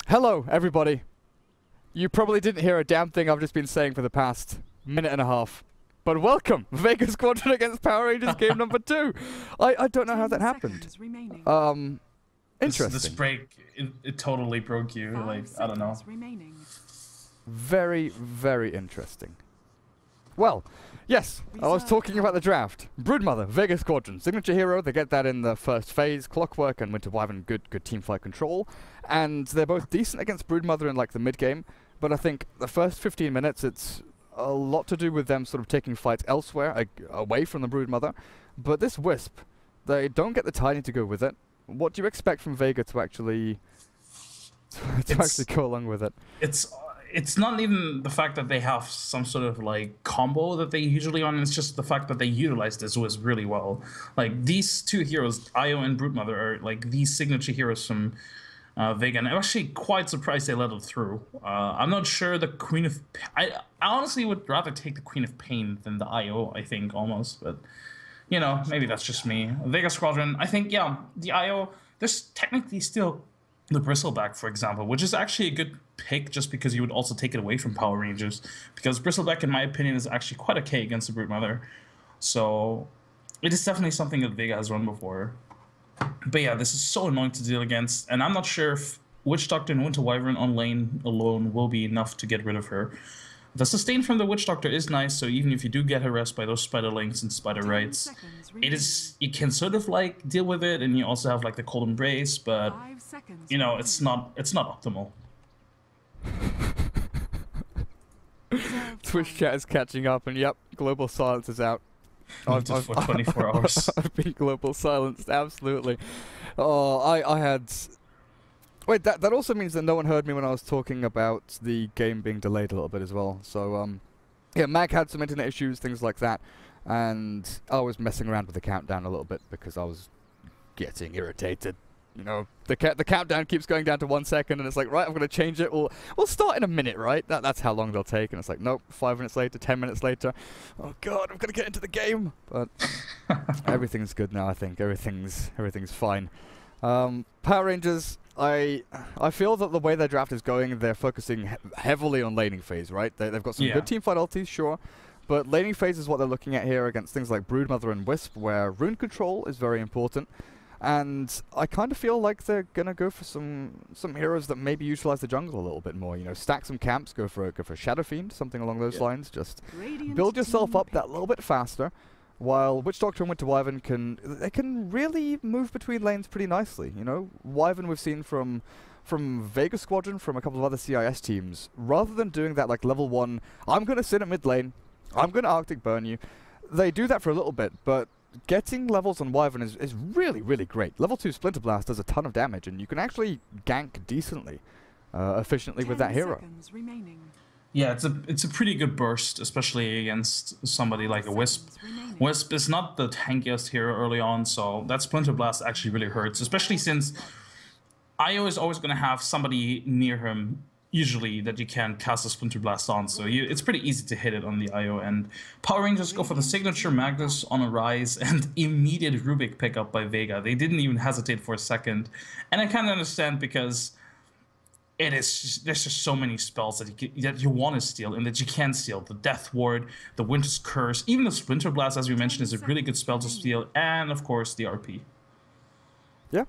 Hello, everybody. You probably didn't hear a damn thing I've just been saying for the past minute and a half. But welcome! Vega Squadron against Power Rangers game number 2! I don't know how that happened. Interesting. This break, it totally broke you, like, I don't know. Very, very interesting. Well, yes, I was talking about the draft. Broodmother, Vega Squadron, signature hero, they get that in the first phase. Clockwork and Winter Wyvern, good teamfight control. And they're both decent against Broodmother in like the mid-game, but I think the first 15 minutes, it's a lot to do with them sort of taking fights elsewhere, away from the Broodmother. But this Wisp, they don't get the Tiny to go with it. What do you expect from Vega to actually go along with it? It's not even the fact that they have some sort of like combo that they usually on, it's just the fact that they utilize this Wisp really well. Like these two heroes, Io and Broodmother, are like these signature heroes from Vega, and I'm actually quite surprised they let it through. I'm not sure the Queen of... I honestly would rather take the Queen of Pain than the Io, I think, almost, but you know, maybe that's just me. Vega Squadron, I think, yeah, the Io, there's technically still the Bristleback, for example, which is actually a good pick just because you would also take it away from Power Rangers, because Bristleback, in my opinion, is actually quite okay against the Broodmother. So it is definitely something that Vega has run before. But yeah, this is so annoying to deal against, and I'm not sure if Witch Doctor and Winter Wyvern on lane alone will be enough to get rid of her. The sustain from the Witch Doctor is nice, so even if you do get harassed by those Spider Links and Spider Rights, you can sort of like deal with it, and you also have like the Cold Embrace, but you know, it's not optimal. Twitch chat is catching up, and yep, global silence is out. For 24 hours. I've been global silenced, absolutely. Oh, I had... Wait, that also means that no one heard me when I was talking about the game being delayed a little bit as well. So, yeah, Mag had some internet issues, things like that, and I was messing around with the countdown a little bit because I was getting irritated. You know, the countdown keeps going down to 1 second, and it's like, right, I'm going to change it. We'll start in a minute, right? That's how long they'll take. And it's like, nope, 5 minutes later, 10 minutes later. Oh, God, I'm going to get into the game. But everything's good now, I think. Everything's fine. Power Rangers, I feel that the way their draft is going, they're focusing heavily on laning phase, right? They've got some good teamfight ultis, sure. But laning phase is what they're looking at here against things like Broodmother and Wisp, where rune control is very important. And I kind of feel like they're gonna go for some heroes that maybe utilize the jungle a little bit more. You know, stack some camps, go for Shadow Fiend, something along those lines. Just build yourself up that little bit faster. While Witch Doctor and Winter Wyvern can really move between lanes pretty nicely. You know, Wyvern we've seen from Vega Squadron, from a couple of other CIS teams. Rather than doing that like level 1, I'm gonna sit at mid lane, I'm gonna Arctic burn you. They do that for a little bit, but getting levels on Wyvern is really, really great. Level 2 Splinter Blast does a ton of damage, and you can actually gank decently, efficiently with that hero. Yeah, it's a pretty good burst, especially against somebody like a Wisp. Wisp is not the tankiest hero early on, so that Splinter Blast actually really hurts, especially since Io is always going to have somebody near him, usually, that you can cast a Splinter Blast on, so it's pretty easy to hit it on the Io end. Power Rangers go for the signature Magnus on a rise and immediate Rubik pickup by Vega. They didn't even hesitate for a second, and I kind of understand because there's just so many spells that you want to steal and that you can steal. The Death Ward, the Winter's Curse, even the Splinter Blast, as we mentioned, is a really good spell to steal, and of course the RP. Yeah.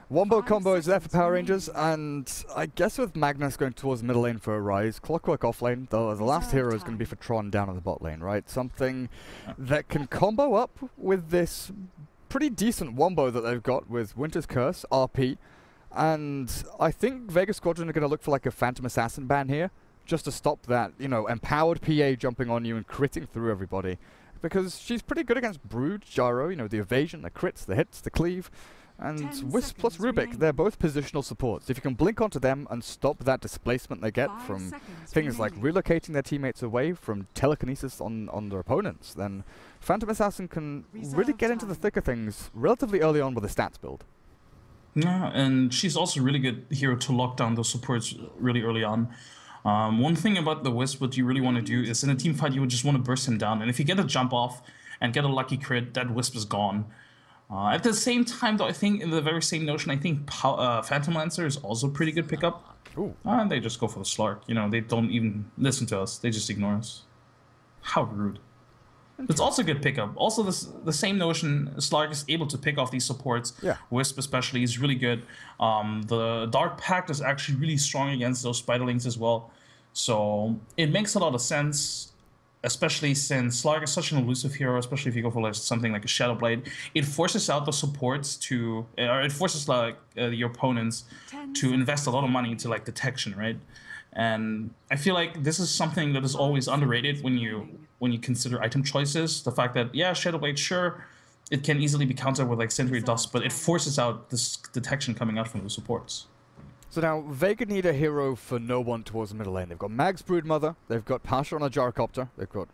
Wombo combo is there for Power Rangers, and I guess with Magnus going towards middle lane for a rise, Clockwork off lane, though the last hero is going to be for Tron down on the bot lane, right? Something that can combo up with this pretty decent wombo that they've got with Winter's Curse, RP, and I think Vega Squadron are going to look for like a Phantom Assassin ban here, just to stop that, you know, empowered PA jumping on you and critting through everybody, because she's pretty good against Brood, Gyro, you know, the evasion, the crits, the hits, the cleave. And Wisp plus Rubik, they're both positional supports. If you can blink onto them and stop that displacement they get from things like relocating their teammates away from telekinesis on their opponents, then Phantom Assassin can really get into the thick of things relatively early on with a stats build. Yeah, and she's also a really good hero to lock down those supports really early on. One thing about the Wisp, what you really want to do is in a team fight, you would just want to burst him down. And if you get a jump off and get a lucky crit, that Wisp is gone. At the same time, though, I think in the very same notion, I think Phantom Lancer is also a pretty good pickup. Ooh. And they just go for the Slark. You know, they don't even listen to us. They just ignore us. How rude. It's also a good pickup. Also, the same notion, Slark is able to pick off these supports. Yeah. Wisp especially is really good. The Dark Pact is actually really strong against those Spiderlings as well. So it makes a lot of sense, especially since Slark is such an elusive hero, especially if you go for like something like a Shadow Blade. It forces out the supports to, or it forces like your opponents to invest a lot of money into like detection, right? And I feel like this is something that is always underrated when you consider item choices. The fact that, yeah, Shadow Blade, sure, it can easily be countered with like Sentry Dust, but it forces out this detection coming out from the supports. So now, Vega need a hero for no one towards the middle lane. They've got Mag's Broodmother, they've got Pasha on a Gyrocopter, they've got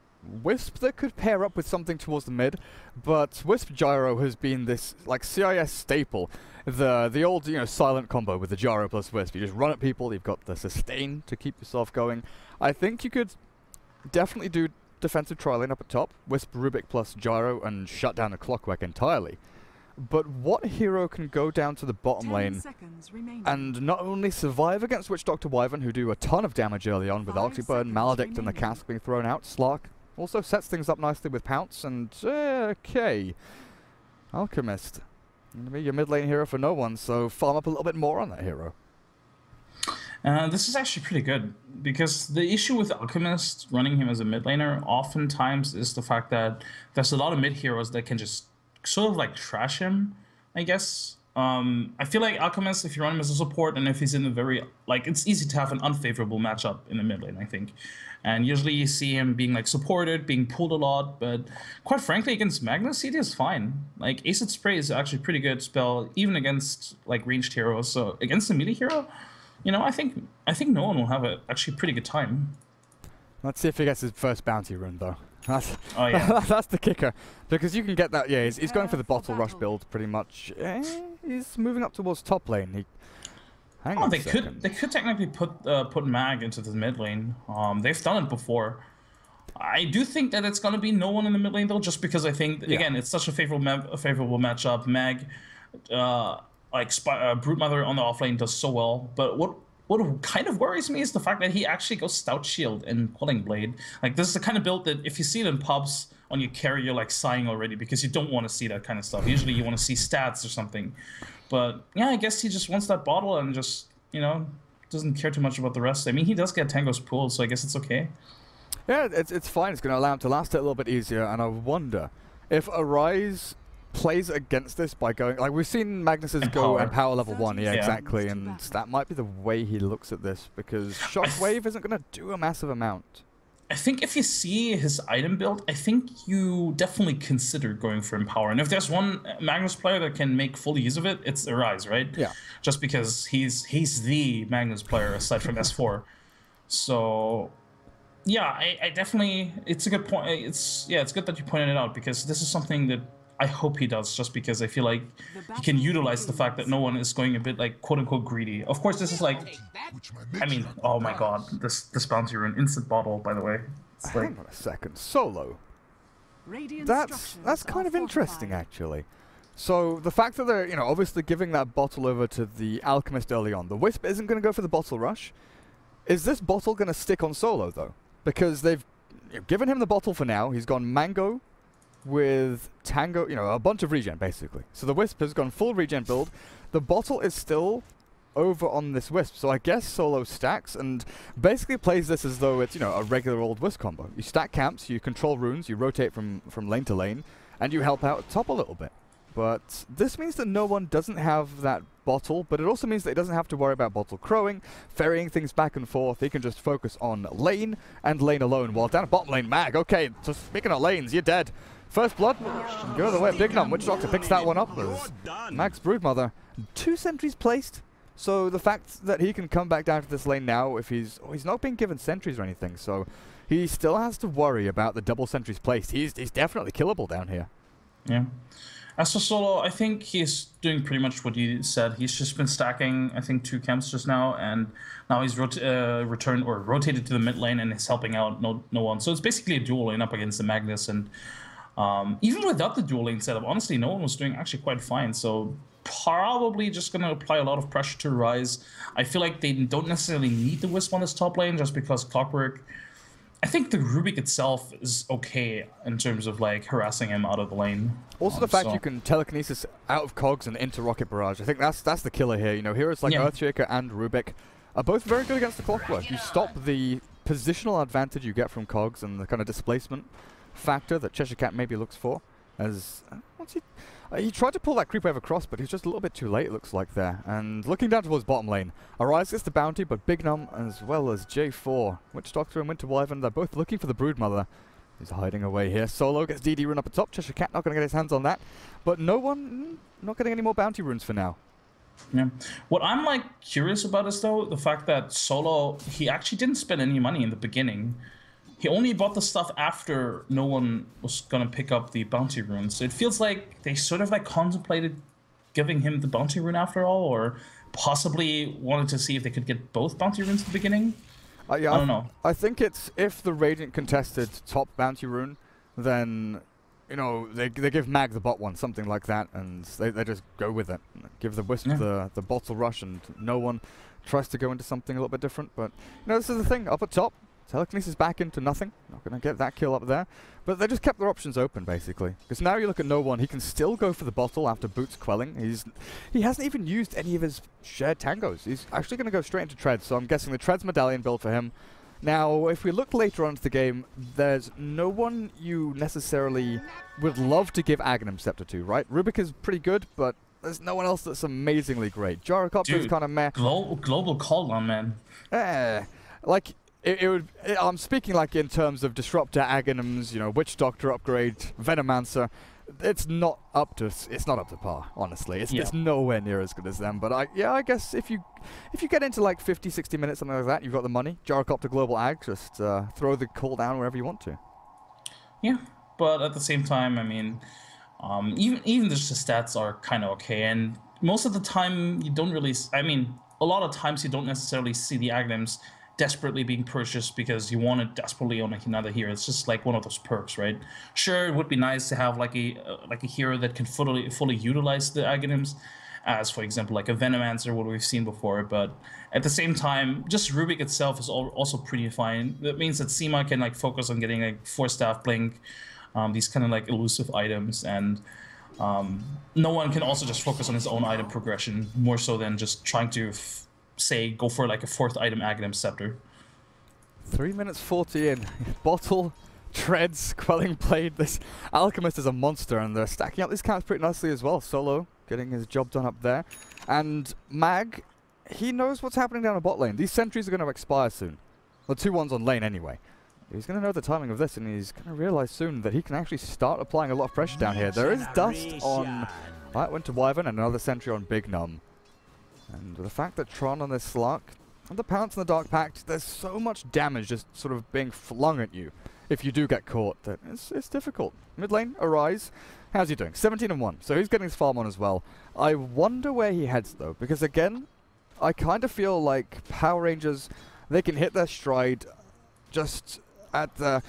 Wisp that could pair up with something towards the mid, but Wisp Gyro has been this like CIS staple. The old, you know, silent combo with the Gyro plus Wisp. You just run at people, you've got the sustain to keep yourself going. I think you could definitely do defensive tri-lane up at top, Wisp Rubik plus Gyro, and shut down the Clockwork entirely. But what hero can go down to the bottom lane and not only survive against Witch Doctor Wyvern, who do a ton of damage early on with Arctic Burn, Maledict, and the Cask being thrown out? Slark also sets things up nicely with Pounce, and okay. Alchemist. Gonna be your mid lane hero for no one, so farm up a little bit more on that hero. This is actually pretty good, because the issue with Alchemist running him as a mid laner oftentimes is the fact that there's a lot of mid heroes that can just sort of like trash him, I guess. I feel like Alchemist, if you run him as a support and if he's in a very, like, it's easy to have an unfavorable matchup in the mid lane, I think. And usually you see him being like supported, being pulled a lot, but quite frankly against Magnus, he is fine. Like, Acid Spray is actually a pretty good spell, even against like ranged heroes. So against a melee hero, you know, I think no one will have a actually pretty good time. Let's see if he gets his first bounty rune though. That's, oh, yeah. That's the kicker, because you can get that. Yeah, he's going for the bottle rush build pretty much. He's moving up towards top lane. Hang on they could technically put Mag into the mid lane. They've done it before. I do think that it's gonna be no one in the mid lane though, just because I think again it's such a favorable matchup. Mag, Broodmother on the off lane does so well, but what kind of worries me is the fact that he actually goes Stout Shield and Quelling Blade. Like, this is the kind of build that if you see it in pubs on your carry, you're like sighing already, because you don't want to see that kind of stuff. Usually you want to see stats or something. But yeah, I guess he just wants that bottle and just, you know, doesn't care too much about the rest. I mean, he does get Tango's Pool, so I guess it's okay. Yeah, it's fine. It's going to allow him to last it a little bit easier, and I wonder if Arise plays against this by going, like we've seen Magnus's go and power level 1, yeah, exactly, and that might be the way he looks at this, because Shockwave isn't going to do a massive amount. I think if you see his item build, I think you definitely consider going for Empower. And if there's one Magnus player that can make full use of it, it's Arise, right? Yeah. Just because he's the Magnus player aside from S4. So yeah, I definitely, it's a good point. It's good that you pointed it out, because this is something that I hope he does, just because I feel like he can utilize the fact that no one is going a bit like quote-unquote greedy. Of course, this is like, I mean, oh my god, this bounty rune, instant bottle, by the way. It's like, hang on a second, solo. That's kind of interesting, actually. So the fact that they're, you know, obviously giving that bottle over to the Alchemist early on, the Wisp isn't going to go for the bottle rush. Is this bottle going to stick on solo though? Because they've given him the bottle for now. He's gone Mango with Tango, you know, a bunch of regen, basically. So the Wisp has gone full regen build. The bottle is still over on this Wisp, so I guess solo stacks and basically plays this as though it's, you know, a regular old Wisp combo. You stack camps, you control runes, you rotate from lane to lane, and you help out top a little bit. But this means that no one doesn't have that bottle, but it also means that he doesn't have to worry about bottle crowing, ferrying things back and forth. He can just focus on lane and lane alone, while down at bottom lane, Mag, okay, so speaking of lanes, you're dead. First blood, go the way of Big Num. Witch Doctor picks that one up as Mag's Broodmother. 2 sentries placed, so the fact that he can come back down to this lane now, if he's not being given sentries or anything, so he still has to worry about the double sentries placed. He's definitely killable down here. Yeah. As for solo, I think he's doing pretty much what you said. He's just been stacking, I think, 2 camps just now, and now he's returned or rotated to the mid lane and is helping out no one. So it's basically a dual lane up against the Magnus, and even without the dual lane setup, honestly, no one was doing actually quite fine. So probably just going to apply a lot of pressure to Rise. I feel like they don't necessarily need the Wisp on this top lane just because Clockwork... I think the Rubik itself is okay in terms of like harassing him out of the lane. Also the fact you can telekinesis out of Cogs and into Rocket Barrage. I think that's the killer here. You know, heroes like Earthshaker and Rubik are both very good against the Clockwork. You stop the positional advantage you get from Cogs and the kind of displacement factor that Cheshire Cat maybe looks for. As he tried to pull that creep wave across, but he's just a little bit too late, it looks like there. And looking down towards bottom lane, Arise gets the bounty, but Big Num as well as J4, Witch Doctor and Winter Wyvern, they're both looking for the Broodmother. He's hiding away here. Solo gets DD rune up at top. Cheshire Cat not going to get his hands on that, but no one not getting any more bounty runes for now. Yeah. What I'm like curious about is though the fact that Solo, he actually didn't spend any money in the beginning. He only bought the stuff after no one was gonna pick up the bounty runes. So it feels like they sort of like contemplated giving him the bounty rune after all, or possibly wanted to see if they could get both bounty runes at the beginning. Yeah, I don't know. I think it's if the Radiant contested top bounty rune, then you know they give Mag the bot one, something like that, and they just go with it. Give the Wisp the bottle rush, and no one tries to go into something a little bit different. But you know, this is the thing up at top. Telekinesis back into nothing. Not going to get that kill up there. But they just kept their options open, basically. Because now you look at no one, he can still go for the bottle after Boots quelling. He hasn't even used any of his shared tangos. He's actually going to go straight into Treads, so I'm guessing the Treads medallion build for him. Now, if we look later on into the game, there's no one you necessarily would love to give Aghanim Scepter to, right? Rubik is pretty good, but there's no one else that's amazingly great. Gyrocopter is kind of meh. Global Call-On, man. Like... I'm speaking like in terms of Disruptor, Aghanims, you know, Witch Doctor upgrade, Venomancer. It's not up to par, honestly. It's nowhere near as good as them. But I guess if you get into like 50, 60 minutes, something like that, you've got the money. Gyrocopter Global Ag, just throw the call down wherever you want to. Yeah, but at the same time, I mean, even just the stats are kind of okay, and most of the time you don't really. I mean, a lot of times you don't necessarily see the Aghanims desperately being purchased because you want it desperately on another hero. It's just like one of those perks, right? Sure, it would be nice to have like a hero that can fully utilize the Aghanims, as for example like a Venomancer, what we've seen before. But at the same time, just Rubik itself is also pretty fine. That means that Seema can like focus on getting like 4-staff blink, these kind of like elusive items, and no one can also just focus on his own item progression more so than just trying to say go for like a 4th item Aghanim Scepter. 3 minutes 40 in. Bottle, Treads, Quelling Blade. This Alchemist is a monster, and they're stacking up these camps pretty nicely as well. Solo getting his job done up there. And Mag, he knows what's happening down the bot lane. These sentries are going to expire soon. The 2-1s on lane anyway. He's going to know the timing of this, and he's going to realize soon that he can actually start applying a lot of pressure down here. There is dust on Winter Wyvern and another sentry on Big Num. And the fact that Tron on this Slark and the Pounce and the Dark Pact, there's so much damage just sort of being flung at you if you do get caught that it's difficult. Mid lane, Arise. How's he doing? 17-1. So he's getting his farm on as well. I wonder where he heads though, because again, I kind of feel like Power Rangers, they can hit their stride just at the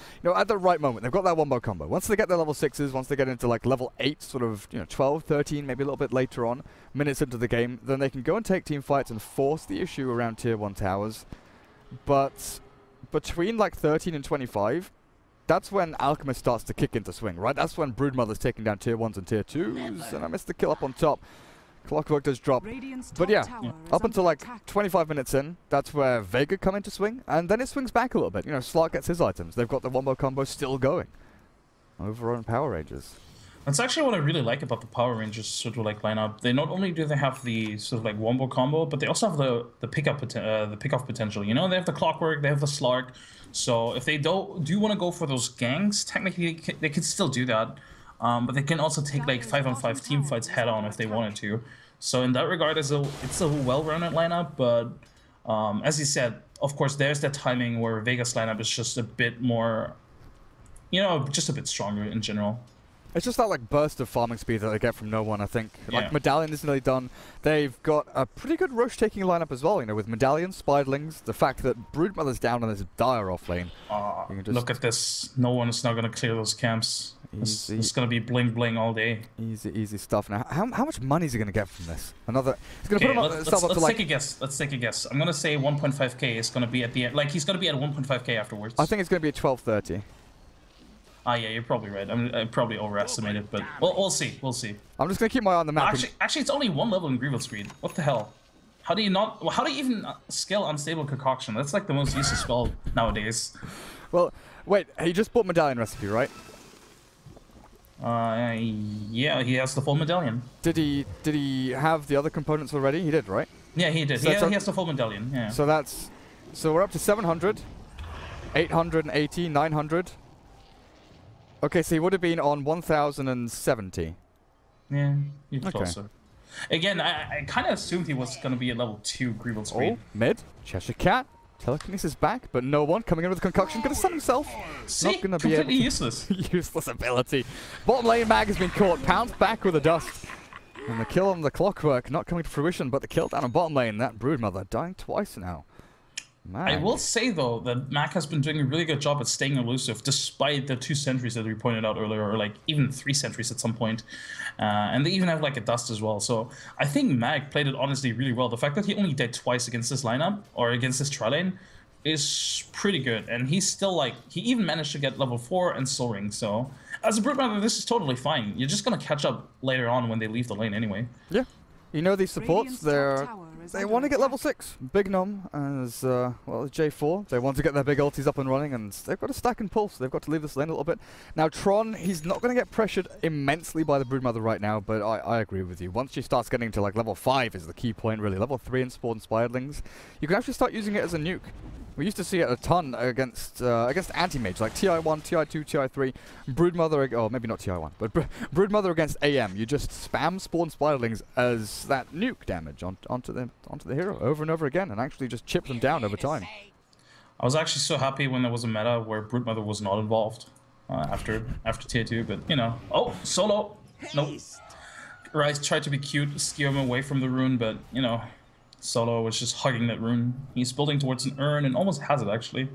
right moment. They've got that wombo combo. Once they get their level 6s, once they get into like level 8, sort of 12, 13, maybe a little bit later on, minutes into the game, then they can go and take team fights and force the issue around tier 1 towers. But between like 13 and 25, that's when Alchemist starts to kick into swing, right? That's when Broodmother's taking down tier 1s and tier 2s, and I missed the kill up on top. Clockwork does drop. But yeah, up until like 25 minutes in, that's where Vega come into swing, and then it swings back a little bit. You know, Slark gets his items. They've got the wombo combo still going over on Power Rangers. That's actually what I really like about the Power Rangers sort of like lineup. They not only do they have the sort of like wombo combo, but they also have the pickoff potential. You know, they have the Clockwork, they have the Slark. So if they do want to go for those gangs, technically they can still do that. But they can also take like 5-on-5 team fights head on if they wanted to. So in that regard, it's a well-rounded lineup. But as you said, of course, there's that timing where Vega's lineup is just a bit more, just a bit stronger in general. It's just that like burst of farming speed that they get from no one, I think. Like Medallion isn't really done. They've got a pretty good rush taking lineup as well, with Medallion, Spiderlings, the fact that Broodmother's down on this dire off lane. Look at this. No one is now going to clear those camps. It's gonna be bling bling all day. Easy stuff. Now, how much money is he gonna get from this? Another. He's gonna put him let's take a guess. Let's take a guess. I'm gonna say 1.5k is gonna be at the end. Like he's gonna be at 1.5k afterwards. I think it's gonna be at 12:30. Ah, yeah, you're probably right. I probably overestimated, but we'll see. We'll see. I'm just gonna keep my eye on the map. Actually, it's only one level in Grievous Greed. What the hell? How do you not? How do you even scale Unstable Concoction? That's like the most useless spell nowadays. Well, wait. He just bought Medallion Recipe, right? Yeah, he has the full medallion. Did he have the other components already? He did, right? Yeah, he did. So he has the full medallion. Yeah. So we're up to 700, 880, 900. Okay, so he would have been on 1070. Yeah, you're closer. Again, I kind of assumed he was going to be at level 2 Grievous Greed. Oh, mid, Cheshire Cat, Telekinesis back, but no one coming in with a concoction, gonna stun himself. See, not gonna completely be useless. Useless ability. Bottom lane mag has been caught, pounced back with the dust. And the kill on the Clockwork not coming to fruition, but the kill down on bottom lane, that Broodmother dying twice now. Man. I will say, though, that Mac has been doing a really good job at staying elusive, despite the 2 sentries that we pointed out earlier, or like even 3 sentries at some point. And they even have like a dust as well. So I think Mac played it honestly really well. The fact that he only died twice against this lineup, or against this tri-lane, is pretty good. And he's still like, he even managed to get level 4 and Soul Ring. So as a Broodmother, this is totally fine. You're just going to catch up later on when they leave the lane anyway. Yeah. You know these supports, they want to get level 6. Big Nom as, well, J4. They want to get their big ultis up and running, and they've got to stack and pulse. They've got to leave this lane a little bit. Now, Tron, he's not going to get pressured immensely by the Broodmother right now, but I agree with you. Once she starts getting to, like, level 5 is the key point, really. Level 3 in Spawn Spiderlings, you can actually start using it as a nuke. We used to see it a ton against anti-mage, like TI1, TI2, TI3, Broodmother, oh, maybe not TI1, but Broodmother against AM. You just spam Spawn Spiderlings as that nuke damage onto the hero over and over again, and actually just chip them down over time. I was actually so happy when there was a meta where Broodmother was not involved after TI2, but, you know. Oh, solo! Nope. Rise tried to be cute, steer him away from the rune, but, you know, Solo was just hugging that rune. He's building towards an urn and almost has it, actually.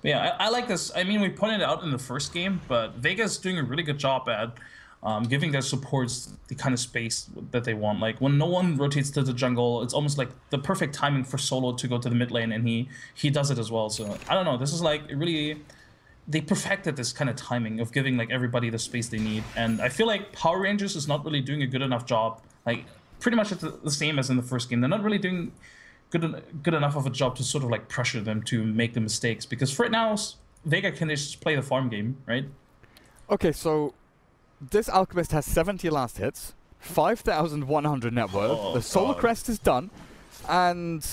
But yeah, I like this. I mean, we pointed it out in the first game, but Vega's doing a really good job at giving their supports the kind of space that they want. Like, when no one rotates to the jungle, it's almost like the perfect timing for Solo to go to the mid lane, and he does it as well. So, I don't know. This is like really... They perfected this kind of timing of giving like everybody the space they need. And I feel like Power Rangers is not really doing a good enough job. Like, pretty much the same as in the first game. They're not really doing good enough of a job to sort of like pressure them to make the mistakes, because for right now Vega can just play the farm game, right? Okay, so this Alchemist has 70 last hits, 5,100 net worth. The Solar Crest is done, and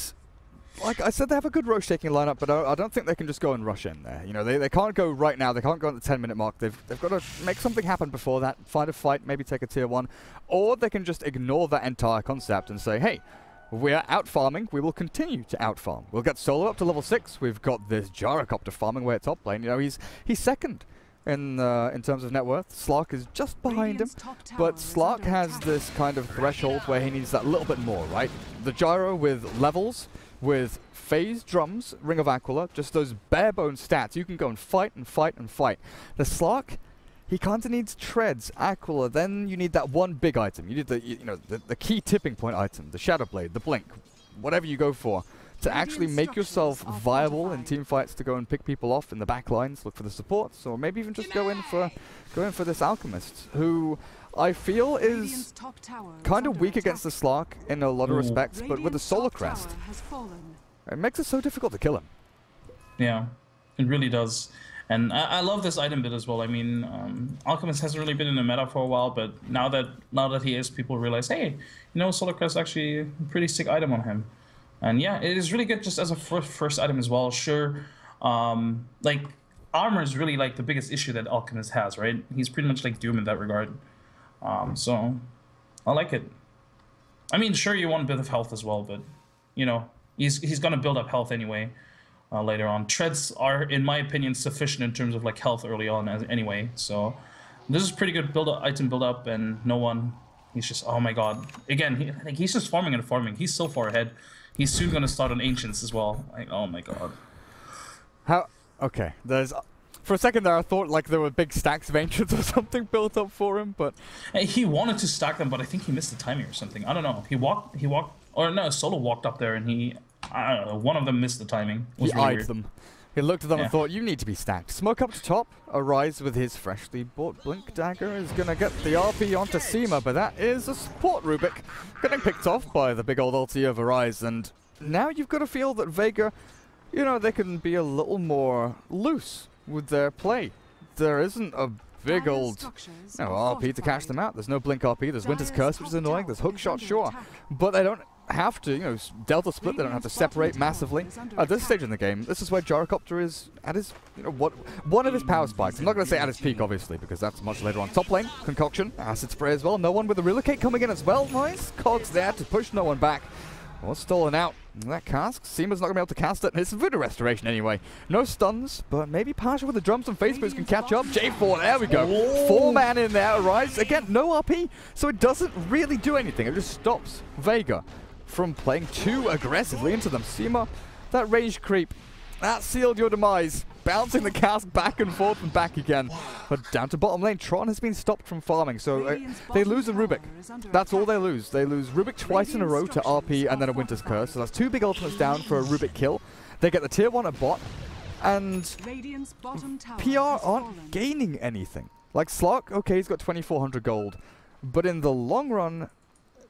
like I said, they have a good Roche taking lineup, but I don't think they can just go and rush in there. You know, they can't go right now. They can't go at the 10-minute mark. They've got to make something happen before that, find a fight, maybe take a tier 1, or they can just ignore that entire concept and say, hey, we're out farming. We will continue to out farm. We'll get Solo up to level 6. We've got this Gyrocopter farming way at top lane. You know, he's second in terms of net worth. Slark is just behind him, but Slark has this kind of threshold where he needs that little bit more, right? The Gyro with levels, with phase, drums, Ring of Aquila, just those bare bones stats. You can go and fight and fight and fight. The Slark, he kind of needs treads, Aquila, then you need that one big item. You need the key tipping point item, the Shadow Blade, the Blink, whatever you go for, to actually make yourself viable in team fights, to go and pick people off in the back lines, look for the supports, or maybe even just go in for this Alchemist, who I feel is kind of weak against the Slark in a lot of respects, but with the Solar Crest, it makes it so difficult to kill him. Yeah, it really does. And I love this item bit as well. I mean, Alchemist hasn't really been in the meta for a while, but now that he is, people realize, hey, you know, Solar Crest is actually a pretty sick item on him. And yeah, it is really good just as a first item as well. Sure, like, armor is really like the biggest issue that Alchemist has, right? He's pretty much like Doom in that regard. So I like it. I mean, sure, you want a bit of health as well, but you know, he's gonna build up health anyway later on. Treads are, in my opinion, sufficient in terms of like health early on anyway. So this is pretty good item build up, and no one. He's just, oh my god. Again, he's just farming and farming. He's so far ahead. He's soon gonna start on Ancients as well. Like, oh my god. Okay, there's For a second there, I thought like there were big stacks of Ancients or something built up for him, but... He wanted to stack them, but I think he missed the timing or something. I don't know. He walked, or no, Solo walked up there and I don't know, one of them missed the timing. He eyed them. He looked at them and thought, you need to be stacked. Smoke up to top. Arise with his freshly bought Blink Dagger is going to get the RP onto Seema, but that is a support Rubik getting picked off by the big old ulti of Arise. And now you've got to feel that Vega, you know, they can be a little more loose with their play. There isn't a big old RP to catch them out. There's no Blink RP. There's Winter's Curse, which is annoying. There's Hookshot, sure. But they don't have to, you know, Delta Split, they don't have to separate massively. At this stage in the game, this is where Gyrocopter is at his, you know, one of his power spikes. I'm not going to say at his peak, obviously, because that's much later on. Top lane, Concoction, Acid Spray as well. No one with the Relocate coming in as well. Nice cogs there to push no one back. What's stolen out? That cask? Seema's not going to be able to cast it. It's Voodoo Restoration anyway. No stuns, but maybe Pasha with the drums and face boost can catch up. J4, there we go. 4-man in there, Arise. Again, no RP, so it doesn't really do anything. It just stops Vega from playing too aggressively into them. Seema, that rage creep, that sealed your demise. Bouncing the cask back and forth and back again. But down to bottom lane, Tron has been stopped from farming, so they lose a Rubik. That's all they lose. They lose Rubik twice in a row to RP and then a Winter's Curse. So that's 2 big ultimates down for a Rubik kill. They get the tier 1 at bot, and PR aren't gaining anything. Like Slark, okay, he's got 2,400 gold. But in the long run,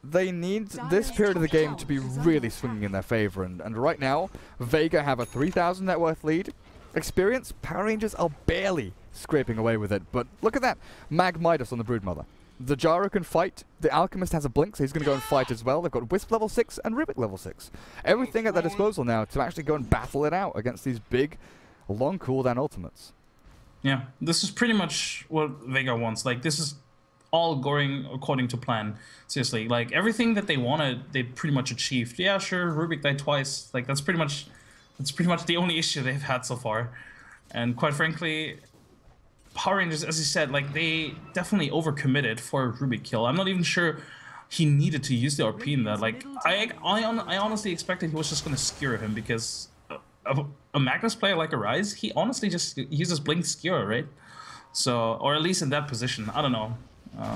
they need this period of the game to be really swinging in their favor. And right now, Vega have a 3,000 net worth lead. Experience, Power Rangers are barely scraping away with it, but look at that. Mag Midas on the Broodmother. The Gyro can fight, the Alchemist has a blink, so he's going to go and fight as well. They've got Wisp level 6 and Rubik level 6. Everything at their disposal now to actually go and battle it out against these big, long cooldown ultimates. Yeah, this is pretty much what Vega wants. Like, this is all going according to plan. Seriously, like, everything that they wanted, they pretty much achieved. Yeah, sure, Rubik died twice. Like, that's pretty much the only issue they've had so far. And quite frankly, Power Rangers, as you said, like, they definitely overcommitted for a Rubik kill. I'm not even sure he needed to use the RP in that. Like, I honestly expected he was just going to skewer him, because a Magnus player like Arise, he honestly just uses Blink Skewer, right? So, or at least in that position, I don't know.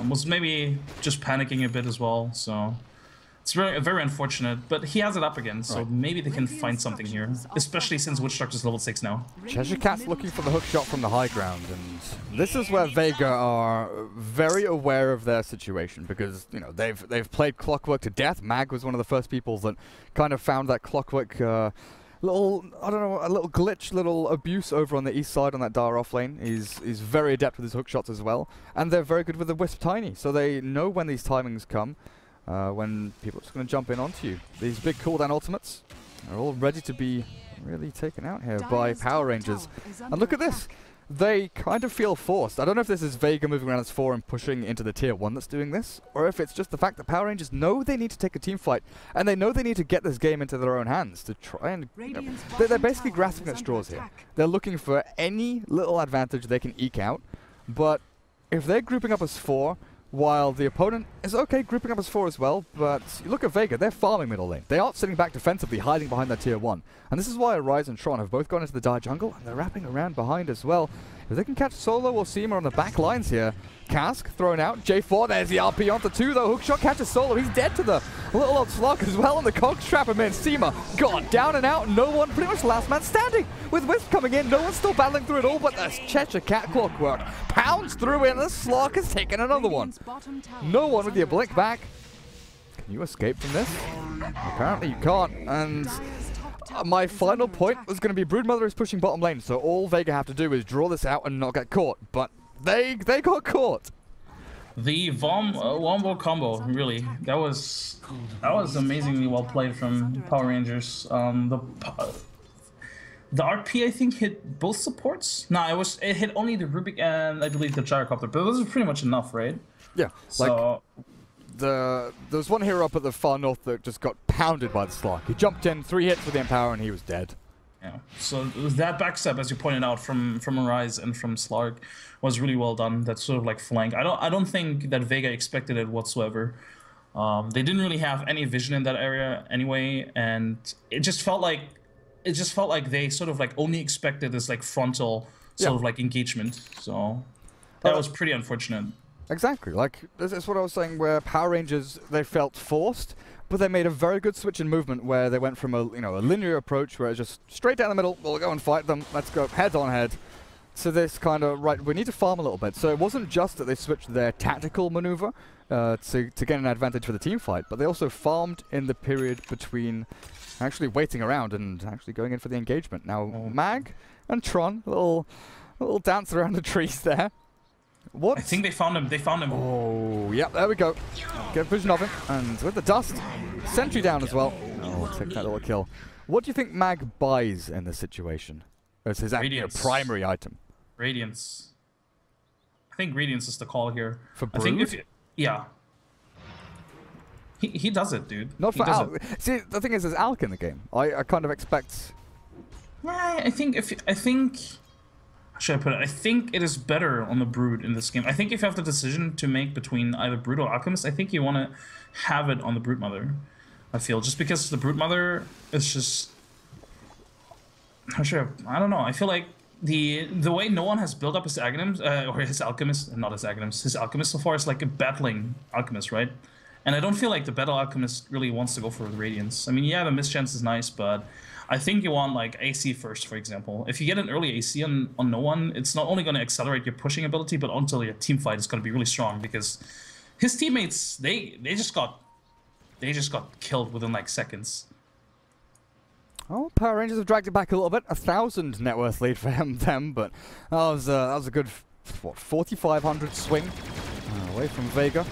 Was maybe just panicking a bit as well, so... It's very unfortunate, but he has it up again, so maybe they can find something here, especially since Witch Doctor's level 6 now. Cheshire Cat's looking for the hook shot from the high ground, and this is where Vega are very aware of their situation, because, you know, they've played Clockwork to death. Mag was one of the first people that kind of found that Clockwork little, I don't know, a little glitch, little abuse over on the east side on that Dire off lane. He's very adept with his hook shots as well, and they're very good with the Wisp Tiny, so they know when these timings come. When people are just going to jump in onto you. These big cooldown ultimates are all ready to be really taken out here by Power Rangers. And look at this. They kind of feel forced. I don't know if this is Vega moving around as 4 and pushing into the tier 1 that's doing this, or if it's just the fact that Power Rangers know they need to take a team fight, and they know they need to get this game into their own hands to try and... You know, they're basically grasping at straws here. They're looking for any little advantage they can eke out, but if they're grouping up as 4, while the opponent is okay grouping up as 4 as well, but you look at Vega, they're farming middle lane. They aren't sitting back defensively, hiding behind their tier 1. And this is why Arise and Tron have both gone into the Dire jungle, and they're wrapping around behind as well. If they can catch Solo or Seema on the back lines here. Cask thrown out. J4, there's the RP onto 2 though. Hookshot catches Solo. He's dead to the little old Slug as well, and the cogs trap him in. Seema gone down and out. No one, pretty much last man standing. With Wisp coming in, no one's still battling through it all, but the Cheshire Cat Clockwork pounds through it, and the Slug has taken another one. No one with your blink back. Can you escape from this? Apparently you can't, and my final point was going to be Broodmother is pushing bottom lane, so all Vega have to do is draw this out and not get caught, but they got caught. The Wombo combo, really, that was amazingly well played from Power Rangers. The RP, I think, hit both supports. No, it hit only the Rubik and I believe the Gyrocopter, but those are pretty much enough, right? Yeah. So there was one hero up at the far north that just got pounded by the Slark. He jumped in, 3 hits with the Empower, and he was dead. Yeah. So that backstep, as you pointed out, from Arise and from Slark, was really well done. That sort of like flank. I don't think that Vega expected it whatsoever. They didn't really have any vision in that area anyway, and it just felt like they sort of like only expected this like frontal sort of like engagement. So that was pretty unfortunate. Exactly. Like, that's what I was saying, where Power Rangers, they felt forced, but they made a very good switch in movement where they went from a linear approach where it's just straight down the middle, we'll go and fight them, let's go head on head, to this kind of, right, we need to farm a little bit. So it wasn't just that they switched their tactical maneuver to gain an advantage for the team fight, but they also farmed in the period between actually waiting around and actually going in for the engagement. Now, Mag and Tron, a little dance around the trees there. What? I think they found him. They found him. Oh, yep, there we go. Get a vision of him. And with the dust, sentry down as well. Oh, take that little kill. What do you think Mag buys in this situation as his primary item? Radiance. I think Radiance is the call here. For Brood? I think if yeah. He does it, dude. Not for Alc. See, the thing is, there's Alc in the game. I kind of expect... Yeah, I think how should I put it? I think it is better on the Brood in this game. I think if you have the decision to make between either Brood or Alchemist, I think you want to have it on the Brood Mother. I feel just because the Brood Mother is just I don't know. I feel like the way no one has built up his Alchemist his Alchemist so far is like a battling Alchemist, right? And I don't feel like the Battle Alchemist really wants to go for the Radiance. I mean, yeah, the mischance is nice, but I think you want like AC first, for example. If you get an early AC on no one, it's not only going to accelerate your pushing ability, but also your team fight is going to be really strong because his teammates they just got killed within like seconds. Oh, Power Rangers have dragged it back a little bit. 1,000 net worth lead for them, but that was a good 4,500 swing away from Vega.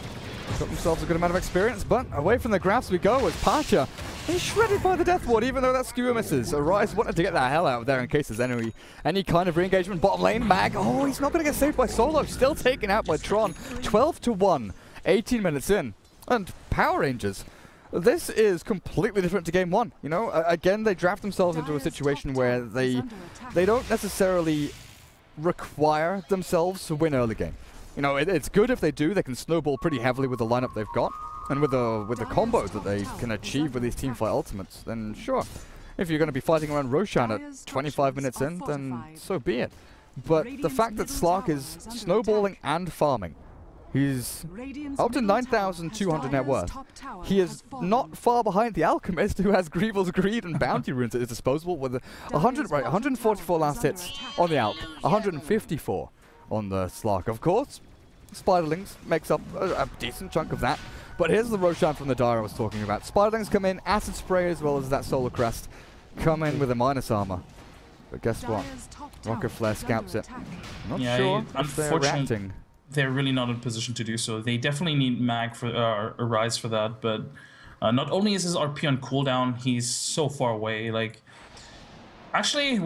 Got themselves a good amount of experience, but away from the graphs we go as Pasha. He's shredded by the Death Ward, even though that skewer misses. Arise wanted to get the hell out of there in case there's any kind of re-engagement. Bottom lane, Mag. Oh, he's not going to get saved by Solo. Still taken out by Tron. 12-1, 18 minutes in. And Power Rangers, this is completely different to Game 1. You know, again, they draft themselves into a situation where they don't necessarily require themselves to win early game. You know, it's good if they do. They can snowball pretty heavily with the lineup they've got. And with the combos that they can achieve with these teamfight ultimates, then sure. If you're going to be fighting around Roshan at 25 minutes in, then so be it. But the fact that Slark is snowballing and farming, he's up to 9,200 net worth. He is not far behind the Alchemist, who has Grievel's Greed and Bounty Runes at his disposal, with 144 last hits on the Alch, 154 on the Slark. Of course, Spiderlings makes up a decent chunk of that. But here's the Roshan from the Dire I was talking about. Spiderlings come in, Acid Spray as well as that Solar Crest come in with a minus armor. But guess what? Rocket Flare scalps it. Not sure if they're reacting. They're really not in a position to do so. They definitely need Mag for Arise for that, but not only is his RP on cooldown, he's so far away. Like, actually,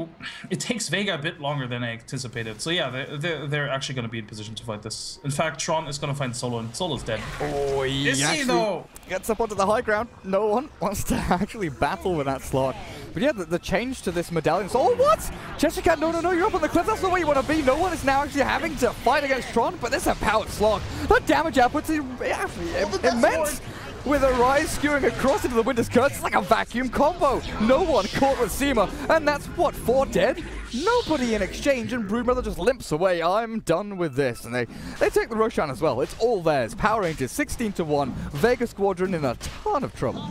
it takes Vega a bit longer than I anticipated. So yeah, they're actually going to be in position to fight this. In fact, Tron is going to find Solo, and Solo's dead. Oh, he actually gets up onto the high ground. No one wants to actually battle with that slot. But yeah, the change to this medallion. So, oh, what? Jessica, no, you're up on the cliff. That's not where you want to be. No one is now actually having to fight against Tron, but this is a powered slot. The damage output's immense. With Arise skewing across into the Winter's Curse, it's like a vacuum combo. No one caught with Seema, and that's what, 4 dead? Nobody in exchange, and Broodmother just limps away. I'm done with this, and they take the Roshan as well. It's all theirs. Power Rangers 16-1. Vega Squadron in a ton of trouble.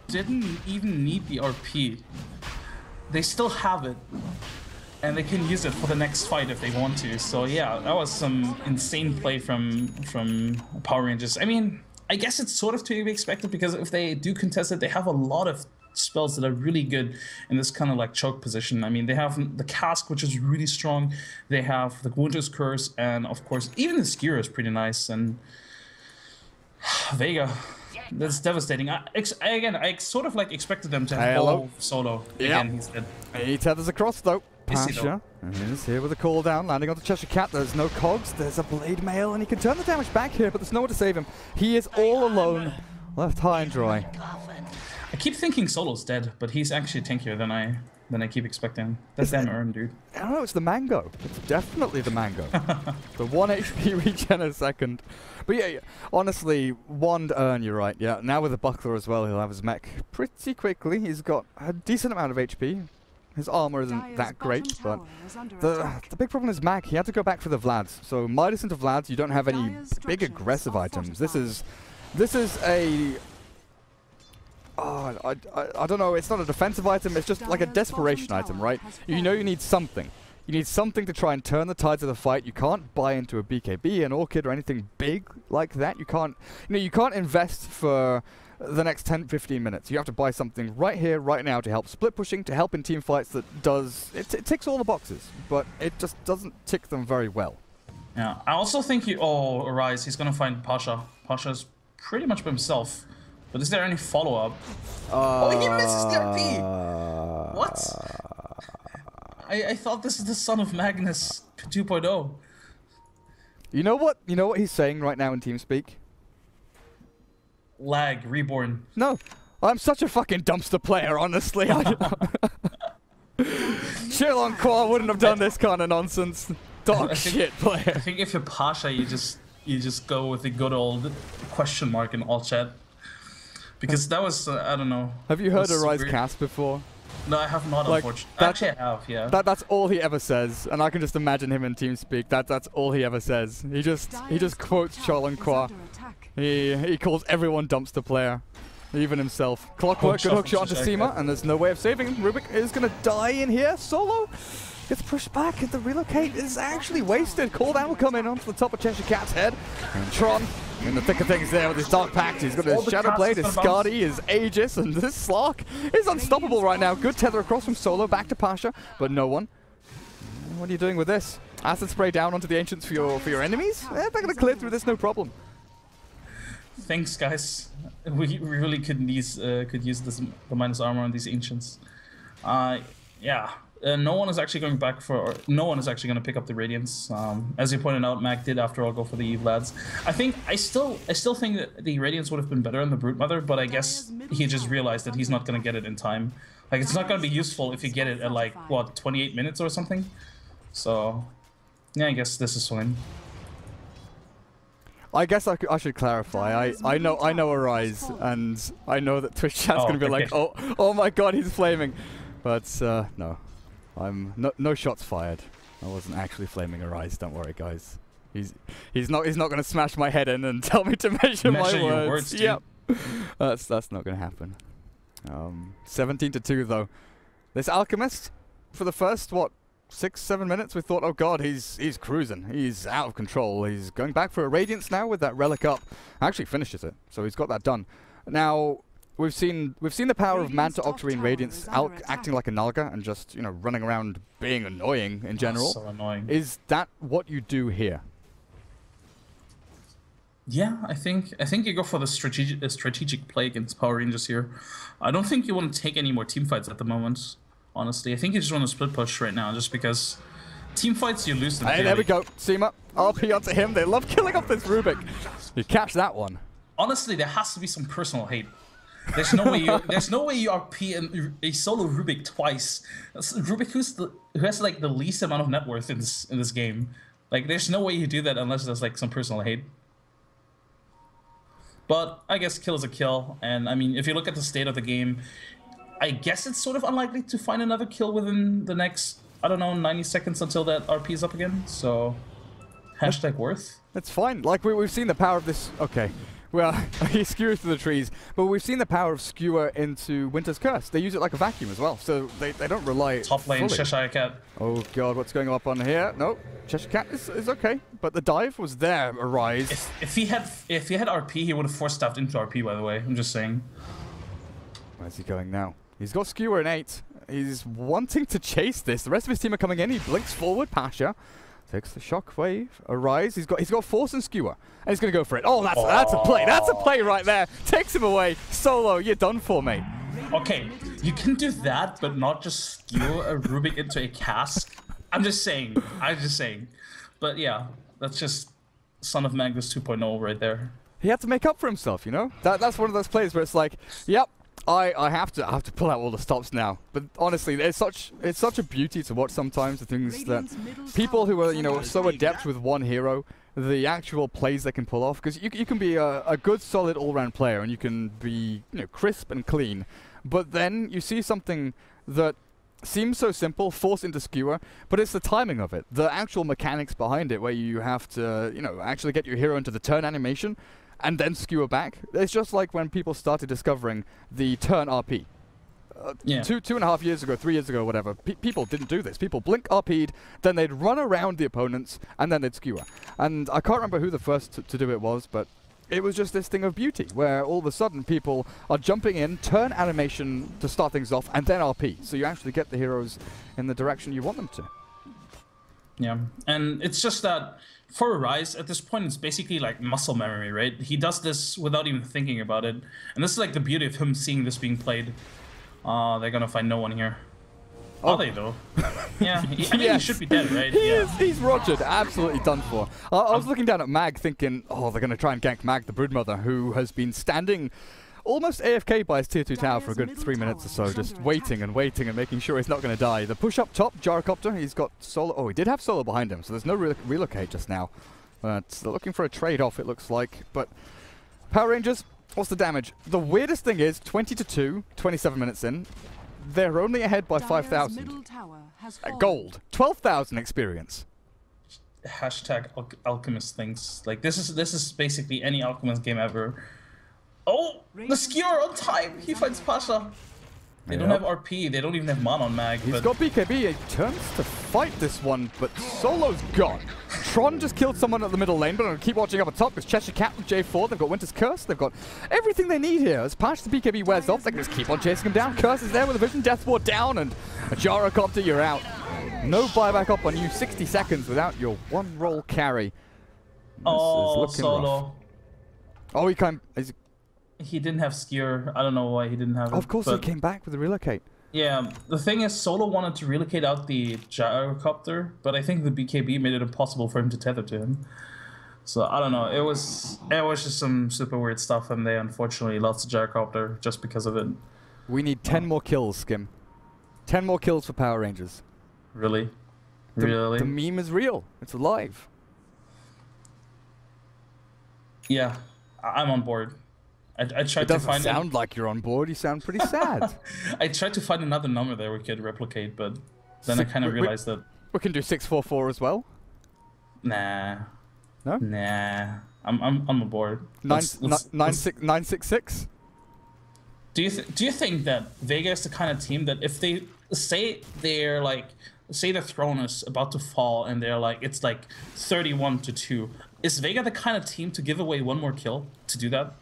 Didn't even need the RP. They still have it, and they can use it for the next fight if they want to. So yeah, that was some insane play from Power Rangers. I mean, I guess it's sort of to be expected because if they do contest it, they have a lot of spells that are really good in this kind of like choke position. I mean, they have the Cask, which is really strong. They have the Winter's Curse, and of course, even the Skewer is pretty nice. And Vega, that's devastating. I sort of like expected them to have Solo. Again, he's dead. He tethers across though. Pasha is here with a cooldown, landing on the Cheshire Cat. There's no cogs, there's a Blade Mail, and he can turn the damage back here, but there's no one to save him. He is all alone, left high and dry. I keep thinking Solo's dead, but he's actually tankier than I keep expecting. That's damn Urn, dude. I don't know, it's the mango. It's definitely the mango. The 1 HP regen a second. But yeah, honestly, Wand Urn, you're right. Yeah, now with the Buckler as well, he'll have his mech pretty quickly. He's got a decent amount of HP. His armor isn't that great, but the big problem is Mac. He had to go back for the Vlads. So Midas into Vlads, you don't have any big aggressive items. This is a... I don't know, it's not a defensive item, it's just like a desperation item, right? You know you need something. You need something to try and turn the tides of the fight. You can't buy into a BKB, an Orchid, or anything big like that. You can't invest for the next 10-15 minutes. You have to buy something right here, right now to help split pushing, to help in team fights that does... It ticks all the boxes, but it just doesn't tick them very well. Yeah, I also think Arise, he's gonna find Pasha. Pasha's pretty much by himself. But is there any follow-up? Oh, he misses the RP! What? I thought this is the son of Magnus 2.0. You know what he's saying right now in TeamSpeak? Lag, reborn. No, I'm such a fucking dumpster player, honestly. Sherlock wouldn't have done this kind of nonsense. Dog shit player. I think if you're Pasha, you just go with the good old question mark in all chat. Because that was, I don't know. Have you heard Arise cast before? No, I have not, like, unfortunately. Actually, I have, yeah. That's all he ever says, and I can just imagine him in TeamSpeak. That's all he ever says. He just quotes Sherlock. He calls everyone dumpster player, even himself. Clockwork, good hook shot onto Seema, and there's no way of saving him. Rubik is gonna die in here. Solo gets pushed back, and the relocate is actually wasted. Cooldown will come in onto the top of Cheshire Cat's head, and Tron in the thick of things there with his Dark Pact. He's got his Shadow Blade, his Skadi, his Aegis, and this Slark is unstoppable right now. Good tether across from Solo back to Pasha, but no one. What are you doing with this? Acid spray down onto the Ancients for your enemies? They're gonna clear through this, no problem. Thanks, guys. We really could use the minus armor on these Ancients. Yeah. No one is actually going back for... No one is actually going to pick up the Radiance. As you pointed out, Mac did, after all, go for the Eve lads. I still think that the Radiance would have been better on the Brute Mother, but I guess he just realized that he's not going to get it in time. Like, it's not going to be useful if you get it at, like, what, 28 minutes or something? So, yeah, I guess this is fine. I guess I should clarify. I know Arise, and I know that Twitch chat's going to be like, oh my god, he's flaming. But, no. No shots fired. I wasn't actually flaming Arise. Don't worry, guys. He's not going to smash my head in and tell me to measure my words. Your words, yep. That's not going to happen. 17-2 though. This Alchemist, for the first 6-7 minutes, we thought, oh god, he's cruising. He's out of control. He's going back for a Radiance now with that Relic up. Actually finishes it, so he's got that done. Now. We've seen the power of Manta, Octarine, Radiance acting like a Nalga and just, running around being annoying in general. So annoying. Is that what you do here? Yeah, I think you go for the strategic play against Power Rangers here. I don't think you want to take any more team fights at the moment, honestly. I think you just want to split push right now, just because team fights you lose them. Hey, there we go. Seema, RP onto him. They love killing off this Rubik. You catch that one. Honestly, there has to be some personal hate. There's no way you RP a solo Rubik twice. That's Rubik who has like the least amount of net worth in this game. Like, there's no way you do that unless there's like some personal hate. But I guess kill is a kill, and I mean, if you look at the state of the game, I guess it's sort of unlikely to find another kill within the next, I don't know, 90 seconds until that RP is up again. So hashtag worth. It's fine. Like we've seen the power of this. Okay. Well, he skewers through the trees, but we've seen the power of skewer into Winter's Curse. They use it like a vacuum as well, so they don't rely top lane fully. Cheshire Cat. Oh god, what's going up on here? No, Cheshire Cat is okay, but the dive was there. Arise. If he had RP, he would have force staffed into RP. By the way, I'm just saying. Where's he going now? He's got skewer in 8. He's wanting to chase this. The rest of his team are coming in. He blinks forward. Pasha takes the shockwave. Arise. He's got force and skewer, and he's gonna go for it. Oh, that's a play. That's a play right there. Takes him away. Solo, you're done for, mate. Okay, you can do that, but not just skewer a Rubik into a cask. I'm just saying. But yeah, that's just son of Magnus 2.0 right there. He had to make up for himself, you know. That's one of those plays where it's like, yep. I have to pull out all the stops now. But honestly, it's such a beauty to watch sometimes, the things that people who are, so adept with one hero, the actual plays they can pull off. Because you can be a good, solid all-round player, and you can be crisp and clean. But then you see something that seems so simple, force into skewer, but it's the timing of it, the actual mechanics behind it, where you have to, you know, actually get your hero into the turn animation and then skewer back. It's just like when people started discovering the turn RP. Yeah. 2.5 years ago, 3 years ago, whatever, people didn't do this. People blink RP'd, then they'd run around the opponents, and then they'd skewer. And I can't remember who the first to do it was, but it was just this thing of beauty, where all of a sudden people are jumping in, turn animation to start things off, and then RP. So you actually get the heroes in the direction you want them to. Yeah, and it's just that for Rise, at this point, it's basically like muscle memory, right? He does this without even thinking about it. And this is like the beauty of him seeing this being played. They're gonna find no one here. Oh. Are they, though? Yeah, I mean, Yes. he should be dead, right? He Yeah. is. He's Rogered, absolutely done for. I was looking down at Mag thinking, oh, they're going to try and gank Mag, the Broodmother, who has been standing almost AFK by his tier 2 tower for a good 3 minutes or so, just waiting and waiting and making sure he's not going to die. The push up top, Gyrocopter, he's got solo. Oh, he did have solo behind him, so there's no relocate just now. But they're looking for a trade-off, it looks like. But Power Rangers, what's the damage? The weirdest thing is, 20-2, 27 minutes in, they're only ahead by 5,000. Gold. 12,000 experience. Hashtag Alchemist things. Like, this is basically any Alchemist game ever. Oh, the skewer on time! He finds Pasha. They don't have RP, they don't even have mana on Mag. He's got BKB, he turns to fight this one, but Solo's gone. Tron just killed someone at the middle lane, but I'm going to keep watching up at top because Cheshire Cat with J4, they've got Winter's Curse, they've got everything they need here. As Pash the BKB wears off, they can just keep on chasing him down. Curse is there with a Vision, Death Ward down, and a Gyrocopter, you're out. No buyback up on you, 60 seconds without your one roll carry. Oh, Solo. Rough. Oh, he can't. He didn't have Skewer. I don't know why he didn't have it. Of course, he came back with the relocate. Yeah, the thing is, Solo wanted to relocate out the Gyrocopter, but I think the BKB made it impossible for him to tether to him. So I don't know. It was just some super weird stuff, and they unfortunately lost the Gyrocopter just because of it. We need 10 more kills, Skim. 10 more kills for Power Rangers. Really? The meme is real. It's alive. Yeah, I'm on board. I tried to find. It doesn't sound like you're on board. You sound pretty sad. I tried to find another number there we could replicate, but then I kind of realized that we can do 644 as well. Nah. No. Nah. I'm on board. 966. Do you think that Vega is the kind of team that if they say their throne is about to fall and they're like it's like 31-2, is Vega the kind of team to give away one more kill to do that?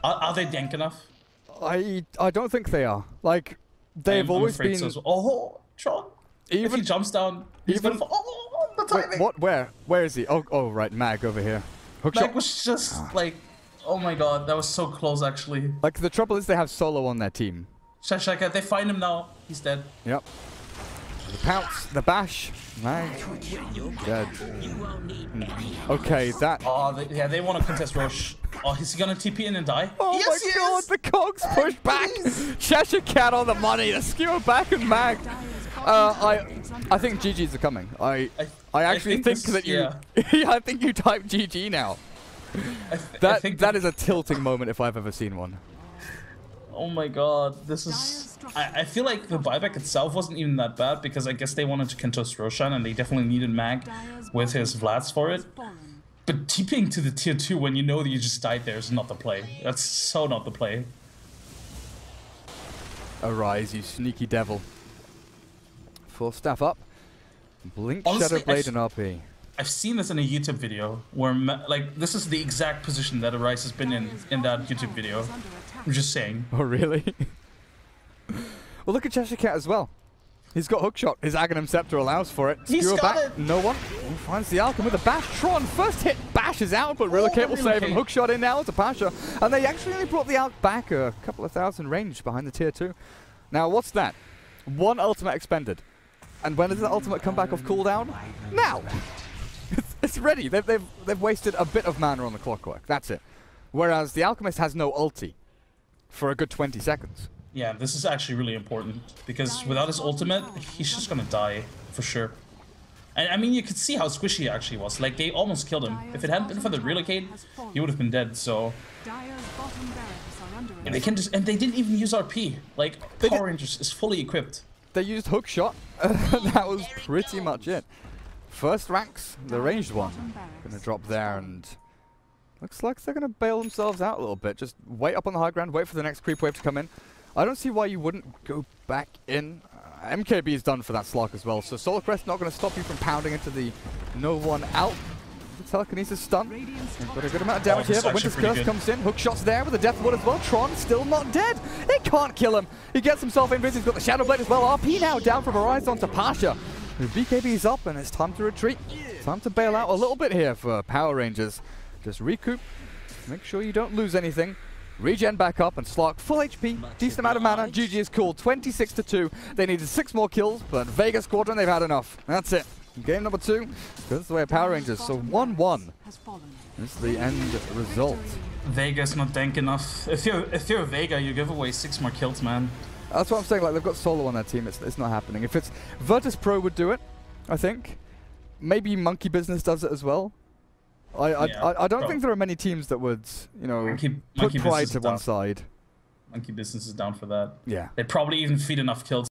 Are they dank enough? I don't think they are. Like they've always been. So. Oh, Tron! If he jumps down, he's gonna fall. Oh, the timing! Wait, what? Where is he? Oh, right, Mag over here. Mag was just like, oh my god, that was so close actually. Like the trouble is they have Solo on their team. Shaka, they find him now. He's dead. Yep. The pounce, the bash. Mag dead. Okay, that. Oh, they want to contest Roche. Oh, is he gonna TP in and die? Oh yes, my god, the cogs push back. Cheshire Cat on the money. The skewer back and Mag. I think GGs are coming. I actually think that you. Yeah. I think you type GG now. That is a tilting moment if I've ever seen one. Oh my god, this is. I feel like the buyback itself wasn't even that bad because I guess they wanted to contest Roshan and they definitely needed Mag with his Vlads for it. But TPing to the tier 2 when you know that you just died there is not the play. That's so not the play. Arise, you sneaky devil. Full staff up. Blink, honestly, Shadow Blade, and RP. I've seen this in a YouTube video where, like, this is the exact position that Arise has been in that YouTube video. I'm just saying. Oh, really? Well, look at Cheshire Cat as well. He's got hookshot. His Aghanim Scepter allows for it. He's got it. No one. He finds the Alchem with a bash. Tron, first hit, bash is out, but Relocate will save him. Hookshot in now to Pasha. And they actually only brought the Alc back a couple of thousand range behind the tier 2. Now, what's that? One ultimate expended. And when does the ultimate come back off cooldown? Now! It's ready. They've wasted a bit of mana on the clockwork. That's it. Whereas the Alchemist has no ulti for a good 20 seconds. Yeah, this is actually really important because without his ultimate, he's just gonna die for sure. And I mean, you could see how squishy he actually was. Like, they almost killed him. If it hadn't been for the relocate, he would have been dead, so... And they can just, and they didn't even use RP. Like, Power Rangers is fully equipped. They used hook shot, and that was pretty much it. First ranks, the ranged one, gonna drop there, and looks like they're gonna bail themselves out a little bit. Just wait up on the high ground, wait for the next creep wave to come in. I don't see why you wouldn't go back in. MKB is done for that Slark as well, so Solar Crest not gonna stop you from pounding into the no one out. The telekinesis stun. They've got a good amount of damage here, but Winter's Curse comes in. Hook shot's there with the Death Ward as well. Tron still not dead. He can't kill him. He gets himself invis. He's got the Shadow Blade as well. RP now down from Horizon to Pasha. BKB's up, and it's time to retreat. Time to bail out a little bit here for Power Rangers. Just recoup. Make sure you don't lose anything. Regen back up, and Slark full HP, decent amount of mana. GG is cool, 26-2. They needed 6 more kills, but Vega Squadron, they've had enough. That's it. Game number 2 goes the way of Power Rangers, so 1-1 is the end result. Vega's not dank enough. If you're Vega, you give away 6 more kills, man. That's what I'm saying, like, they've got solo on their team, it's not happening. If it's Virtus Pro would do it, I think. Maybe Monkey Business does it as well. I don't think there are many teams that would, you know, put pride to one side. Monkey Business is down for that. Yeah. They'd probably even feed enough kills